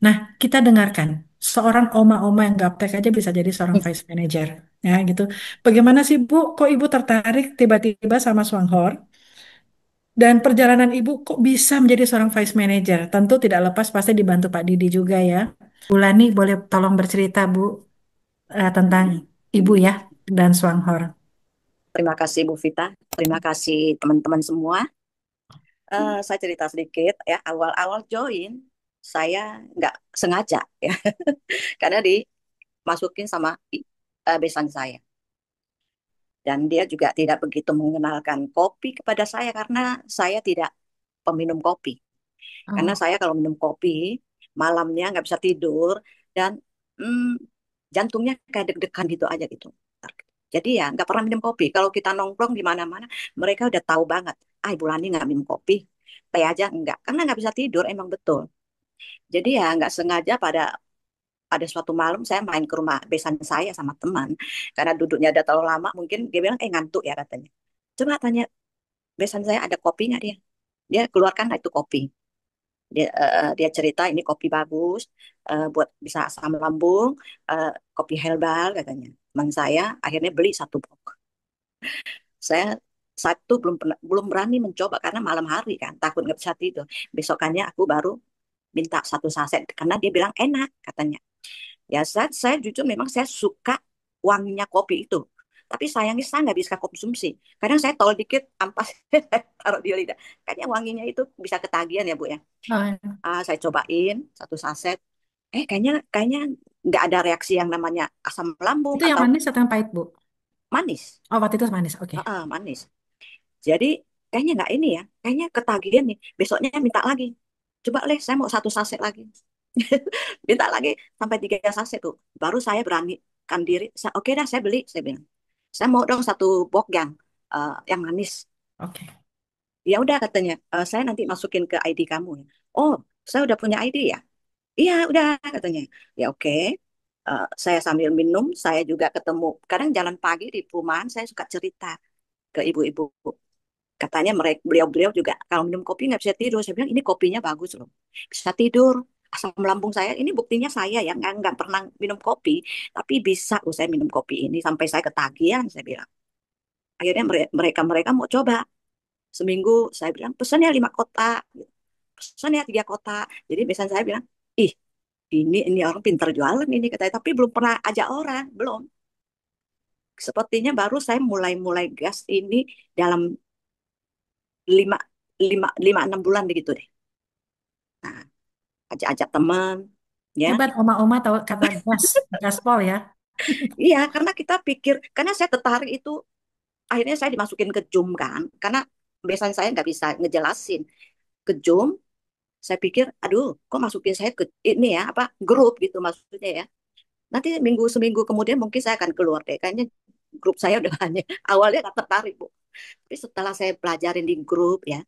Nah, kita dengarkan seorang oma-oma yang gaptek aja bisa jadi seorang vice manager, ya gitu. Bagaimana sih Bu? Kok Ibu tertarik tiba-tiba sama Swanghor? Dan perjalanan Ibu kok bisa menjadi seorang vice manager? Tentu tidak lepas pasti dibantu Pak Didi juga ya. Bu Lani boleh tolong bercerita Bu tentang Ibu ya dan Swanghor. Terima kasih Bu Vita, terima kasih teman-teman semua. Saya cerita sedikit ya, awal-awal join saya nggak sengaja ya, karena dimasukin sama besan saya. Dan dia juga tidak begitu mengenalkan kopi kepada saya karena saya tidak peminum kopi. Karena Oh, saya kalau minum kopi, malamnya nggak bisa tidur dan hmm, jantungnya kayak deg-degan gitu aja gitu. Jadi ya nggak pernah minum kopi. Kalau kita nongkrong di mana-mana, mereka udah tahu banget. Ah, Ibu Lani nggak minum kopi, teh aja enggak. Karena nggak bisa tidur, emang betul. Jadi ya nggak sengaja pada ada suatu malam saya main ke rumah besan saya sama teman. Karena duduknya udah terlalu lama, mungkin dia bilang, ngantuk ya katanya. Coba tanya besan saya ada kopi nggak dia? Dia keluarkan itu kopi. Dia cerita ini kopi bagus, buat bisa asam lambung, eh, kopi herbal katanya. Teman saya akhirnya beli satu box. Saya satu belum berani mencoba karena malam hari kan takut nggak bisa tidur. Besokannya aku baru minta satu saset karena dia bilang enak katanya. Ya saya jujur memang saya suka wanginya kopi itu. Tapi sayangnya saya nggak bisa konsumsi. Kadang saya tol dikit ampas taruh di lidah. Kayaknya wanginya itu bisa ketagihan ya Bu ya. oh, Saya cobain satu saset. Kayaknya kayaknya nggak ada reaksi yang namanya asam lambung itu yang atau manis atau yang pahit Bu? manis. Oh, waktu itu manis. Oke. Manis. Jadi kayaknya nggak ini ya. Kayaknya ketagihan nih. Besoknya minta lagi. Coba leh, saya mau satu saset lagi. Minta lagi sampai 3 saset tuh. Baru saya beranikan diri. Oke dah, saya beli. Saya bilang, saya mau dong satu box yang manis. Oke. Ya udah katanya, saya nanti masukin ke ID kamu ya. Oh, saya udah punya ID ya. Iya, udah katanya. Ya oke. Saya sambil minum, saya juga ketemu. Kadang jalan pagi di perumahan, saya suka cerita ke ibu-ibu. Katanya mereka beliau-beliau juga kalau minum kopi nggak bisa tidur. Saya bilang ini kopinya bagus loh, bisa tidur. Asam lambung saya ini buktinya saya yang nggak pernah minum kopi, tapi bisa loh saya minum kopi ini sampai saya ketagihan. Saya bilang. Akhirnya mereka mau coba seminggu. Saya bilang pesan ya 5 kotak, pesan ya 3 kotak. Jadi biasanya saya bilang, ih ini orang pintar jualan ini katanya, tapi belum pernah ajak orang, belum. Sepertinya baru saya mulai gas ini dalam lima lima enam bulan begitu deh. Nah, ajak-ajak teman, ya. Hebat oma-oma tahu kata gas, gaspol ya. Iya, karena kita pikir, karena saya tertarik itu, akhirnya saya dimasukin ke Zoom kan, karena biasanya saya nggak bisa ngejelasin ke Zoom. Saya pikir, aduh, kok masukin saya ke ini ya, apa grup gitu maksudnya ya. Nanti seminggu kemudian mungkin saya akan keluar deh. Kayaknya grup saya udah banyak. Awalnya nggak tertarik, Bu. Tapi setelah saya pelajarin di grup ya,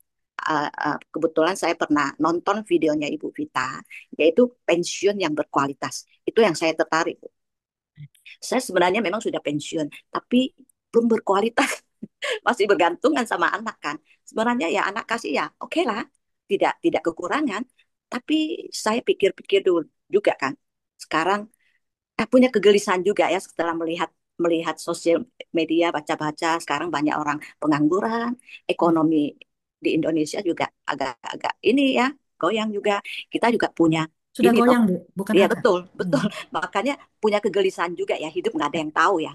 kebetulan saya pernah nonton videonya Ibu Vita, yaitu pensiun yang berkualitas. Itu yang saya tertarik, Bu. Saya sebenarnya memang sudah pensiun, tapi belum berkualitas, masih bergantungan sama anak kan. Sebenarnya ya anak kasih ya, oke lah, tidak kekurangan. Tapi saya pikir-pikir dulu juga kan. Sekarang punya kegelisahan juga ya setelah melihat melihat sosial media, baca-baca sekarang banyak orang pengangguran, ekonomi di Indonesia juga agak-agak ini ya goyang juga. Kita juga punya Sudah ini toh. goyang, Bu, bukan Iya agak. betul, betul. Hmm. Makanya punya kegelisahan juga ya, hidup nggak ada Ya, yang tahu ya.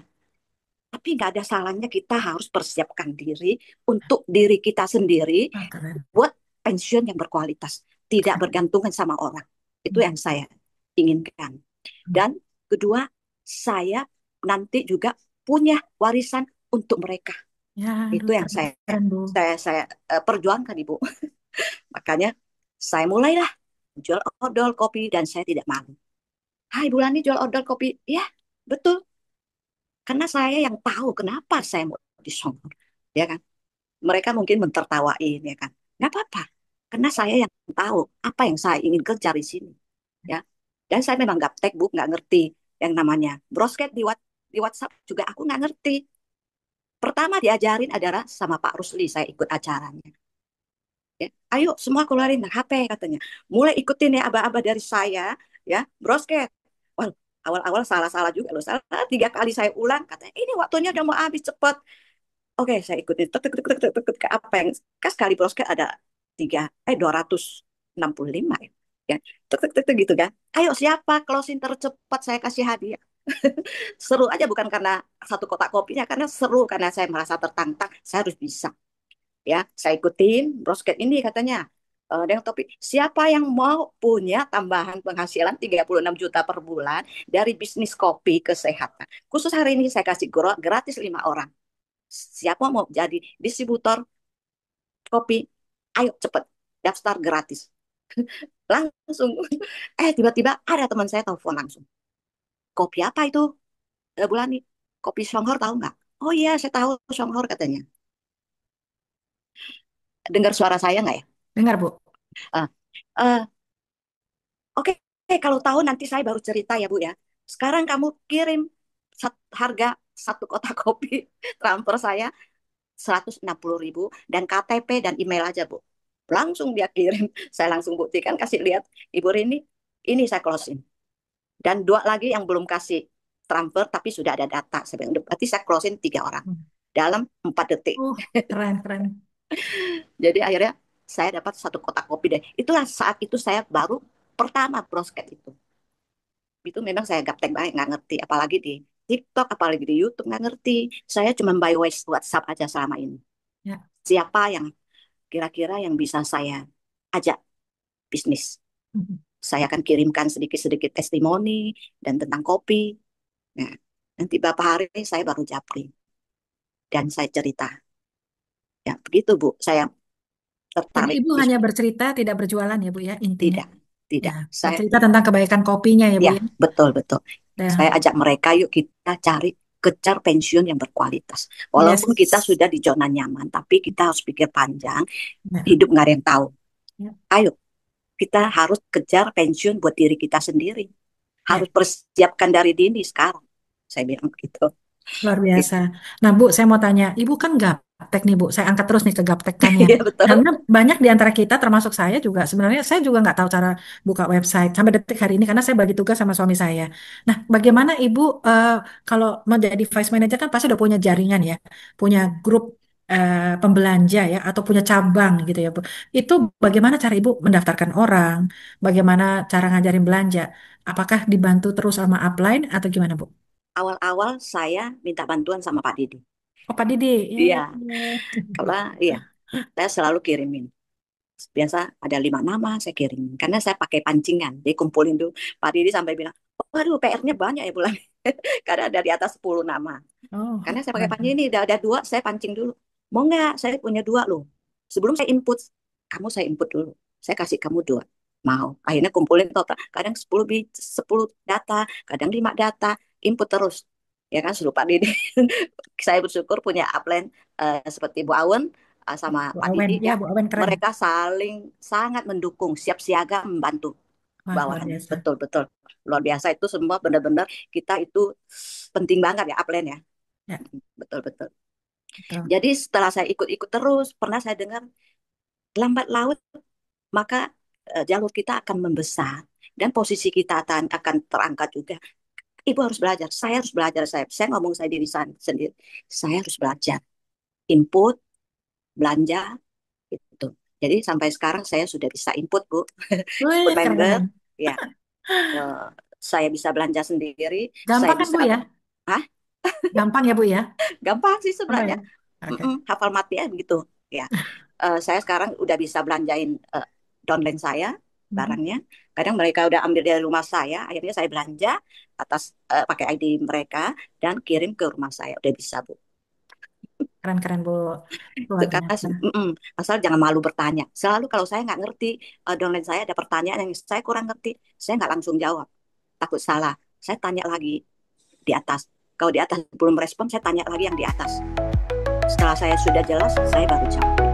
Tapi nggak ada salahnya kita harus persiapkan diri untuk diri kita sendiri ah, keren. buat pensiun yang berkualitas, tidak Keren. bergantungan sama orang. Itu Hmm. yang saya inginkan. Hmm. Dan kedua, saya nanti juga punya warisan untuk mereka. Ya, Itu aduh, yang keren, saya keren, Bu. saya perjuangkan, Ibu. Makanya saya mulailah jual odol kopi dan saya tidak malu. Hai Ibu Lani jual odol kopi. Ya, betul. Karena saya yang tahu kenapa saya mau disongong. Ya kan? Mereka mungkin mentertawain ya kan. Nggak apa-apa. Karena saya yang tahu apa yang saya ingin kerja di sini. Ya. Dan saya memang gaptek Bu, nggak ngerti yang namanya brosket di WhatsApp juga aku nggak ngerti. Pertama diajarin adalah sama Pak Rusli, saya ikut acaranya. Ya. Ayo semua keluarin HP katanya. Mulai ikutin ya aba-aba dari saya. ya, brosket. Wah, awal-awal salah-salah juga loh. Salah 3 kali saya ulang, katanya ini waktunya udah mau habis cepet. Oke, saya ikutin. Tek, tek, tek, tek, tek, tek, ke apa yang kan sekali brosket ada 265 ya. Ya, tek, tek, tek, tek, gitu kan. Ayo siapa closing tercepat saya kasih hadiah. Seru aja bukan karena satu kotak kopinya, karena seru karena saya merasa tertantang, saya harus bisa. Ya, saya ikutin brosket ini katanya. Dengan topik siapa yang mau punya tambahan penghasilan 36 juta per bulan dari bisnis kopi kesehatan. Khusus hari ini saya kasih gratis 5 orang. Siapa mau jadi distributor kopi? Ayo cepet daftar gratis. Langsung. Tiba-tiba ada teman saya telepon langsung. Kopi apa itu? Bulan nih. Kopi Songhor tahu nggak? Oh iya, saya tahu Songhor katanya. Dengar suara saya nggak ya? Dengar, Bu. Ah, eh, Oke, kalau tahu nanti saya baru cerita ya Bu ya. Sekarang kamu kirim harga satu kotak kopi transfer saya 160.000 dan KTP dan email aja Bu. Langsung dia kirim. Saya langsung buktikan, kasih lihat Ibu Rini, ini saya closing. Dan 2 lagi yang belum kasih transfer tapi sudah ada data. Saya bilang, berarti saya closing 3 orang dalam 4 detik. Keren, keren. Jadi akhirnya saya dapat satu kotak kopi deh. Itulah saat itu saya baru pertama brosket itu. Itu memang saya gaptek banget, nggak ngerti. Apalagi di TikTok, apalagi di YouTube, nggak ngerti. Saya cuma by voice WhatsApp aja selama ini. Ya. Siapa yang kira-kira yang bisa saya ajak bisnis? Saya akan kirimkan sedikit-sedikit testimoni dan tentang kopi. Nah, nanti beberapa hari saya baru japri dan saya cerita. Ya, begitu Bu. Saya Jadi tertarik Ibu di hanya bercerita, tidak berjualan ya, Bu ya, intinya. tidak, Ya, tidak. Saya bercerita tentang kebaikan kopinya ya, Bu ya ya. betul betul. Saya Ya. ajak mereka, yuk kita cari kejar pensiun yang berkualitas. Walaupun kita Yes. sudah di zona nyaman, tapi kita harus pikir panjang. Ya. Hidup nggak ada yang tahu. Ya. Ayo, kita harus kejar pensiun buat diri kita sendiri. Ya. Harus persiapkan dari dini sekarang. Saya bilang gitu. Luar biasa. Nah, Bu, saya mau tanya, Ibu kan gaptek nih, Bu. Saya angkat terus nih ke gaptekannya. Iya betul. Karena banyak di antara kita, termasuk saya juga, sebenarnya saya juga nggak tahu cara buka website sampai detik hari ini karena saya bagi tugas sama suami saya. Nah, bagaimana Ibu kalau menjadi vice manager kan pasti udah punya jaringan ya, punya grup pembelanja ya, atau punya cabang gitu ya, Bu. Itu bagaimana cara Ibu mendaftarkan orang, bagaimana cara ngajarin belanja? Apakah dibantu terus sama upline atau gimana, Bu? Awal-awal saya minta bantuan sama Pak Didi. Oh, Pak Didi. Iya, Ya. karena iya, saya selalu kirimin. Biasa ada 5 nama saya kirimin. Karena saya pakai pancingan. Jadi kumpulin dulu. Pak Didi sampai bilang, waduh PR-nya banyak ya bulan. Karena ada di atas 10 nama. Oh, Karena saya pakai pancing keren. ini, udah ada 2, saya pancing dulu. Mau nggak? Saya punya 2 loh. Sebelum saya input, kamu saya input dulu. Saya kasih kamu 2. Mau. Akhirnya kumpulin total. Kadang 10 data, kadang 5 data. Input terus. Ya kan, suruh Pak Didi. Saya bersyukur punya upline seperti Bu Awen sama Bu Pak Awen, Didi ya ya. Bu Awen keren. Mereka saling sangat mendukung, siap siaga membantu Wah, luar bawahan. biasa. Betul-betul. Luar biasa itu semua benar-benar kita itu penting banget ya upline ya. Ya, Betul-betul. betul. Jadi setelah saya ikut-ikut terus, pernah saya dengar lambat laut maka jalur kita akan membesar dan posisi kita akan terangkat juga. Ibu harus belajar, saya harus belajar, saya ngomong saya diri saya sendiri, saya harus belajar input, belanja itu. Jadi sampai sekarang saya sudah bisa input Bu, input Wih, member, keren. ya eh, saya bisa belanja sendiri, saya Gampang kan bisa Bu ya? ah Gampang ya Bu ya? gampang sih Gampang sebenarnya. ya? Oke. Hafal mati ya begitu. Ya, saya sekarang udah bisa belanjain downline saya Mhm. barangnya. Kadang mereka udah ambil dari rumah saya, akhirnya saya belanja atas pakai ID mereka dan kirim ke rumah saya. Udah bisa Bu. Keren-keren Bu. Itu Luar karena biasa. asal jangan malu bertanya. Selalu kalau saya nggak ngerti downline saya ada pertanyaan yang saya kurang ngerti, saya nggak langsung jawab. Takut salah. Saya tanya lagi di atas. Kalau di atas belum respon, saya tanya lagi yang di atas. Setelah saya sudah jelas, saya baru jawab.